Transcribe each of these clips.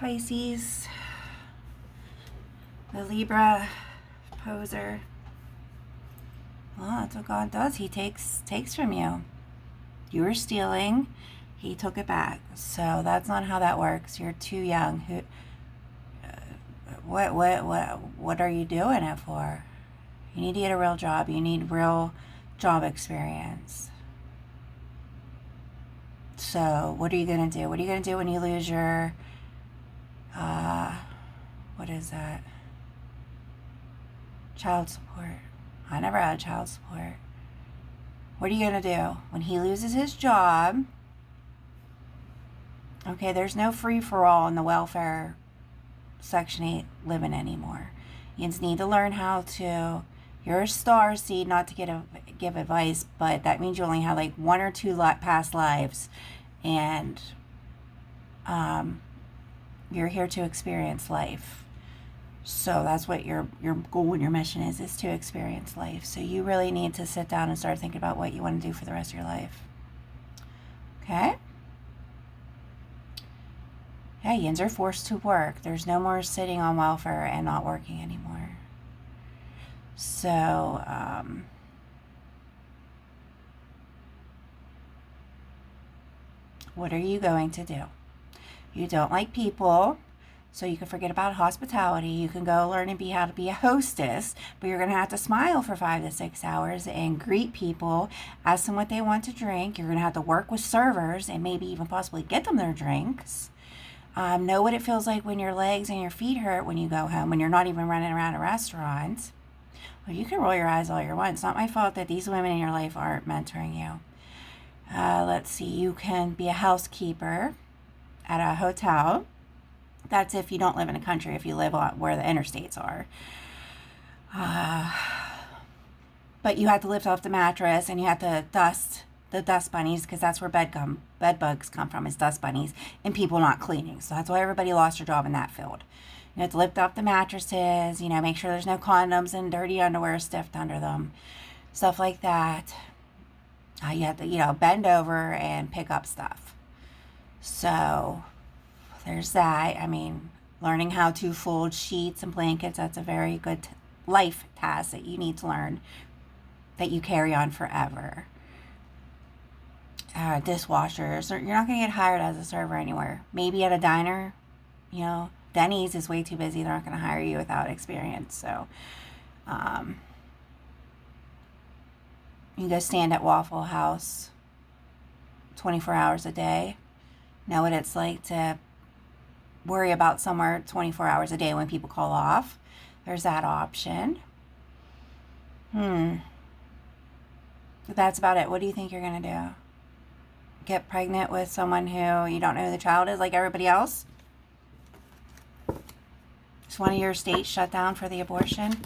Pisces, the Libra poser. Well, that's what God does. He takes from you. You were stealing. He took it back. So that's not how that works. You're too young. What are you doing it for? You need to get a real job. You need real job experience. So what are you going to do? What are you going to do when you lose your, what is that? Child support. I never had child support. What are you going to do when he loses his job? Okay, there's no free-for-all in the welfare Section 8 living anymore. You just need to learn how to, you're a star seed, not to give advice, but that means you only have like 1 or 2 past lives, and you're here to experience life. So that's what your goal and your mission is to experience life. So you really need to sit down and start thinking about what you want to do for the rest of your life. Okay? Yeah, yins are forced to work. There's no more sitting on welfare and not working anymore. So, what are you going to do? You don't like people, so you can forget about hospitality. You can go learn and how to be a hostess, but you're going to have to smile for 5 to 6 hours and greet people, ask them what they want to drink. You're going to have to work with servers and maybe even possibly get them their drinks. Know what it feels like when your legs and your feet hurt when you go home, when you're not even running around a restaurant. Well, you can roll your eyes all you want. It's not my fault that these women in your life aren't mentoring you. Let's see. You can be a housekeeper at a hotel. That's if you don't live in a country, if you live where the interstates are. But you have to lift off the mattress and you have to dust the dust bunnies, because that's where bed bugs come from, is dust bunnies and people not cleaning. So that's why everybody lost their job in that field. You have to lift up the mattresses, make sure there's no condoms and dirty underwear stiffed under them, stuff like that. You have to, bend over and pick up stuff. So there's that. Learning how to fold sheets and blankets, that's a very good life task that you need to learn, that you carry on forever. Dishwashers, you're not going to get hired as a server anywhere. Maybe at a diner, Denny's is way too busy. They're not going to hire you without experience. So you go stand at Waffle House 24 hours a day. Know what it's like to worry about somewhere 24 hours a day when people call off. There's that option. But that's about it. What do you think you're going to do? Get pregnant with someone who you don't know who the child is, like everybody else? Is one of your states shut down for the abortion?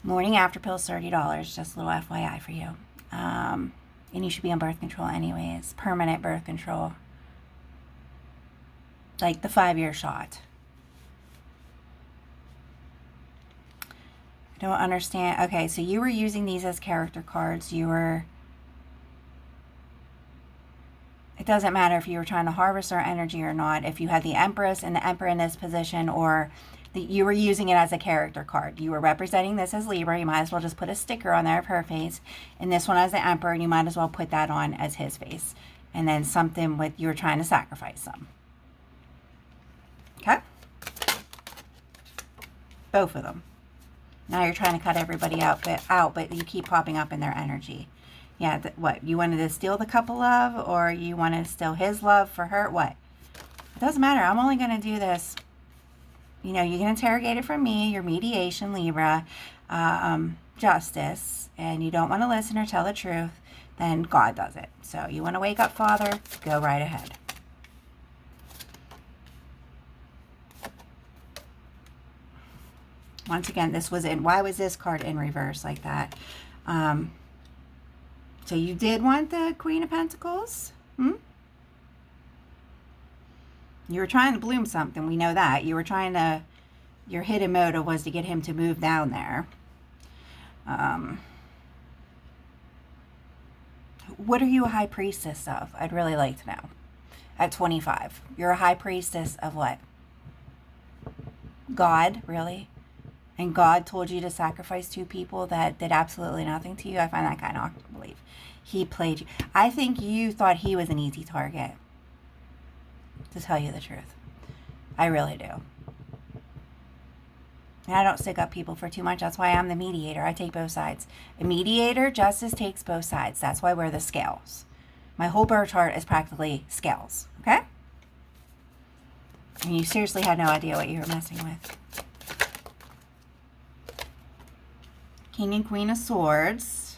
Morning after pills, $30. Just a little FYI for you. And you should be on birth control anyways. Permanent birth control. Like the 5-year shot. I don't understand. Okay, so you were using these as character cards. It doesn't matter if you were trying to harvest our energy or not. If you had the Empress and the Emperor in this position, or you were using it as a character card. You were representing this as Libra. You might as well just put a sticker on there of her face. And this one as the Emperor, and you might as well put that on as his face. And then something with you were trying to sacrifice some. Okay? Both of them. Now you're trying to cut everybody out, but you keep popping up in their energy. Yeah, what? You wanted to steal the couple love, or you want to steal his love for her? What? It doesn't matter. I'm only going to do this. You can interrogate it from me, your mediation, Libra, justice, and you don't want to listen or tell the truth, then God does it. So you want to wake up, Father? Go right ahead. Once again, why was this card in reverse like that? So you did want the Queen of Pentacles? You were trying to bloom something. We know that. Your hidden motive was to get him to move down there. What are you a high priestess of? I'd really like to know. At 25. You're a high priestess of what? God, really? And God told you to sacrifice 2 people that did absolutely nothing to you? I find that kind of hard to believe. He played you. I think you thought he was an easy target, to tell you the truth. I really do. And I don't stick up people for too much. That's why I'm the mediator. I take both sides. A mediator, justice, takes both sides. That's why we're the scales. My whole birth chart is practically scales. Okay? And you seriously had no idea what you were messing with. King and Queen of Swords.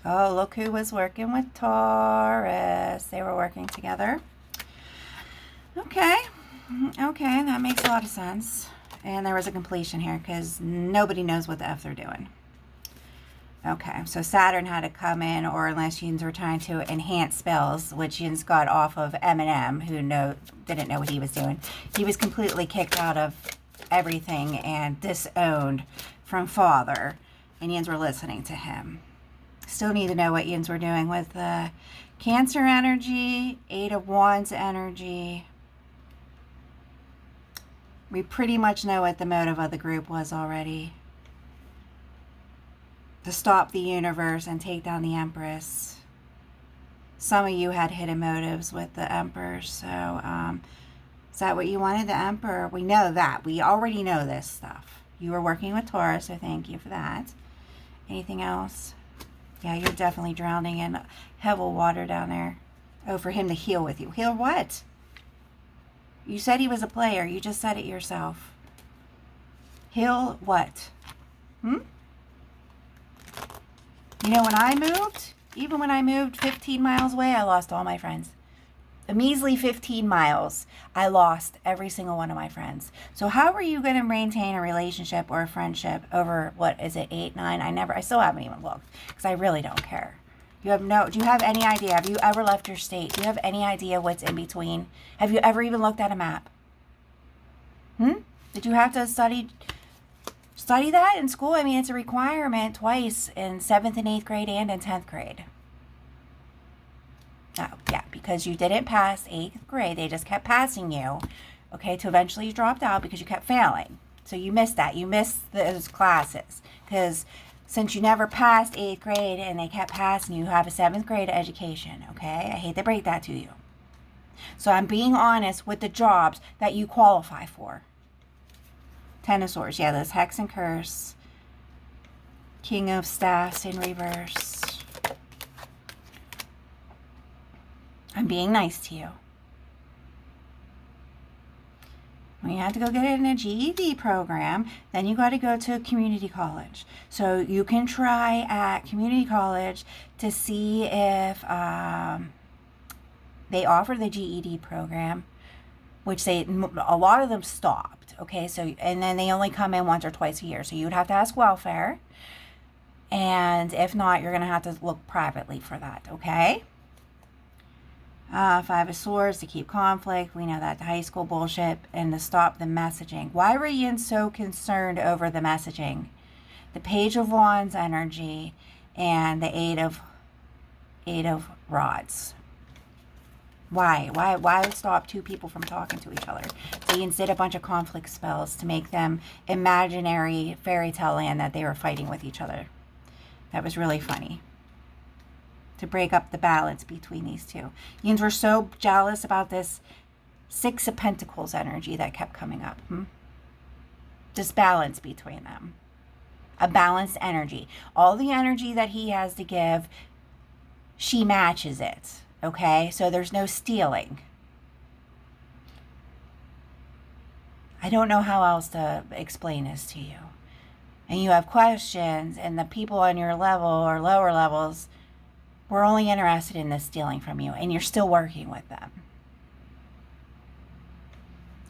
Oh, look who was working with Taurus. They were working together. Okay. Okay, that makes a lot of sense. And there was a completion here because nobody knows what the F they're doing. Okay, so Saturn had to come in, or unless Yins were trying to enhance spells, which Yins got off of Eminem, who didn't know what he was doing. He was completely kicked out of everything and disowned from Father, and Yins were listening to him. Still need to know what Yins were doing with the Cancer energy, 8 of Wands energy. We pretty much know what the motive of the group was already. To stop the universe and take down the Empress. Some of you had hidden motives with the Emperor. So, is that what you wanted, the Emperor? We know that. We already know this stuff. You were working with Taurus, so thank you for that. Anything else? Yeah, you're definitely drowning in heavy water down there. Oh, for him to heal with you. Heal what? You said he was a player. You just said it yourself. Heal what? You know, when I moved, even when I moved 15 miles away, I lost all my friends. A measly 15 miles, I lost every single one of my friends. So how are you going to maintain a relationship or a friendship over, what is it, 8, 9? I still haven't even looked because I really don't care. Do you have any idea? Have you ever left your state? Do you have any idea what's in between? Have you ever even looked at a map? Did you have to study that in school? I mean, it's a requirement twice in 7th and 8th grade and in 10th grade. Oh, yeah, because you didn't pass 8th grade. They just kept passing you, okay, to eventually you dropped out because you kept failing. So you missed that. You missed those classes because since you never passed 8th grade and they kept passing you, have a 7th grade education, okay? I hate to break that to you. So I'm being honest with the jobs that you qualify for. 10 of Swords. Yeah, this Hex and Curse. King of Staffs in reverse. I'm being nice to you. When you have to go get it in a GED program, then you got to go to community college. So you can try at community college to see if they offer the GED program, which a lot of them stopped. Okay, so and then they only come in once or twice a year. So you would have to ask welfare, and if not, you're gonna have to look privately for that. Okay. 5 of Swords to keep conflict. We know that the high school bullshit and to stop the messaging. Why were you so concerned over the messaging? The Page of Wands energy and the 8 of Rods. Why stop 2 people from talking to each other? So you did a bunch of conflict spells to make them imaginary fairy tale land that they were fighting with each other. That was really funny. To break up the balance between these two. Yins were so jealous about this 6 of Pentacles energy that kept coming up. This balance between them. A balanced energy. All the energy that he has to give, she matches it. Okay? So there's no stealing. I don't know how else to explain this to you. And you have questions, and the people on your level or lower levels we're only interested in this stealing from you, and you're still working with them.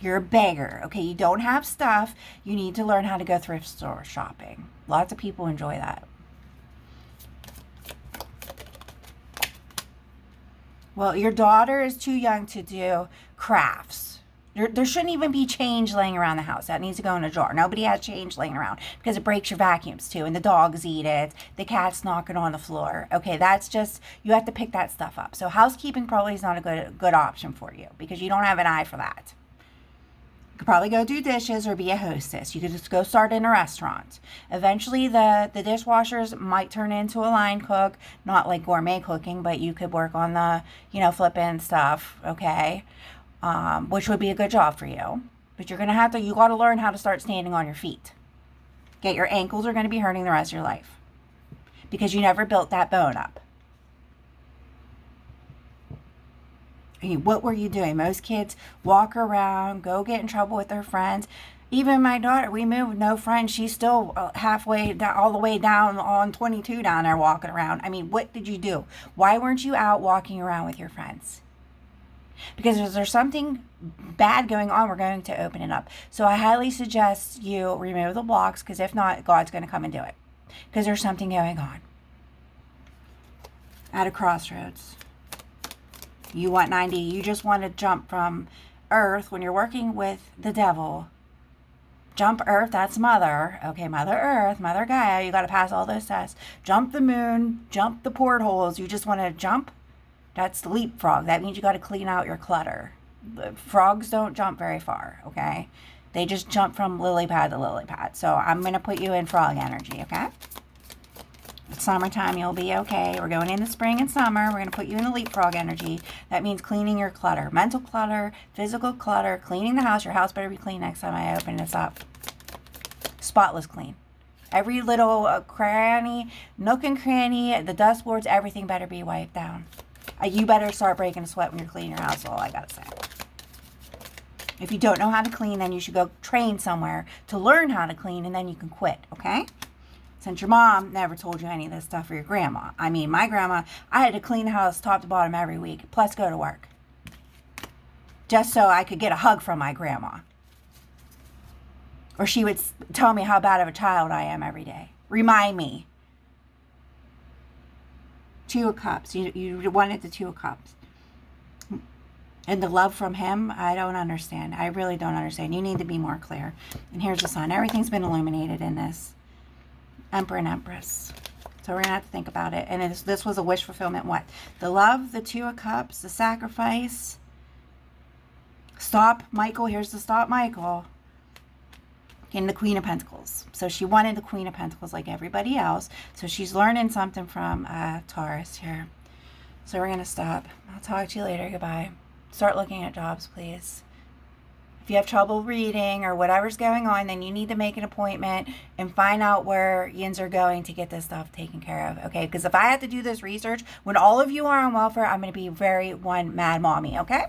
You're a beggar, okay? You don't have stuff. You need to learn how to go thrift store shopping. Lots of people enjoy that. Well, your daughter is too young to do crafts, There shouldn't even be change laying around the house. That needs to go in a jar. Nobody has change laying around because it breaks your vacuums too, and the dogs eat it. The cats knock it on the floor. Okay, that's just, you have to pick that stuff up. So housekeeping probably is not a good option for you because you don't have an eye for that. You could probably go do dishes or be a hostess. You could just go start in a restaurant. Eventually, the dishwashers might turn into a line cook, not like gourmet cooking, but you could work on the, flipping stuff, okay? Which would be a good job for you. But you got to learn how to start standing on your feet. Okay, your ankles are going to be hurting the rest of your life because you never built that bone up. What were you doing? Most kids walk around, go get in trouble with their friends. Even my daughter, we moved with no friends. She's still halfway down, all the way down on 22 down there walking around. What did you do? Why weren't you out walking around with your friends? Because if there's something bad going on, we're going to open it up. So I highly suggest you remove the blocks, because if not, God's going to come and do it. Because there's something going on. At a crossroads. You want 90. You just want to jump from Earth when you're working with the devil. Jump Earth, that's Mother. Okay, Mother Earth, Mother Gaia. You got to pass all those tests. Jump the moon, jump the portholes. You just want to jump. That's the leapfrog. That means you got to clean out your clutter. The frogs don't jump very far, okay? They just jump from lily pad to lily pad. So I'm going to put you in frog energy, okay? It's summertime, you'll be okay. We're going into spring and summer. We're going to put you in the leapfrog energy. That means cleaning your clutter. Mental clutter, physical clutter, cleaning the house. Your house better be clean next time I open this up. Spotless clean. Every little cranny, nook and cranny, the dust boards, everything better be wiped down. You better start breaking a sweat when you're cleaning your house, all I got to say. If you don't know how to clean, then you should go train somewhere to learn how to clean, and then you can quit, okay? Since your mom never told you any of this stuff, or your grandma. My grandma, I had to clean the house top to bottom every week, plus go to work. Just so I could get a hug from my grandma. Or she would tell me how bad of a child I am every day. Remind me. Two of Cups. You wanted the Two of Cups. And the love from him, I don't understand. I really don't understand. You need to be more clear. And here's the Sun. Everything's been illuminated in this. Emperor and Empress. So we're going to have to think about it. And this was a wish fulfillment. What? The love, the Two of Cups, the sacrifice. Stop Michael. Here's the Stop Michael. And the Queen of Pentacles. So she wanted the Queen of Pentacles like everybody else. So she's learning something from Taurus here. So we're going to stop. I'll talk to you later. Goodbye. Start looking at jobs, please. If you have trouble reading or whatever's going on, then you need to make an appointment and find out where yins are going to get this stuff taken care of. Okay? Because if I have to do this research when all of you are on welfare, I'm going to be very one mad mommy. Okay?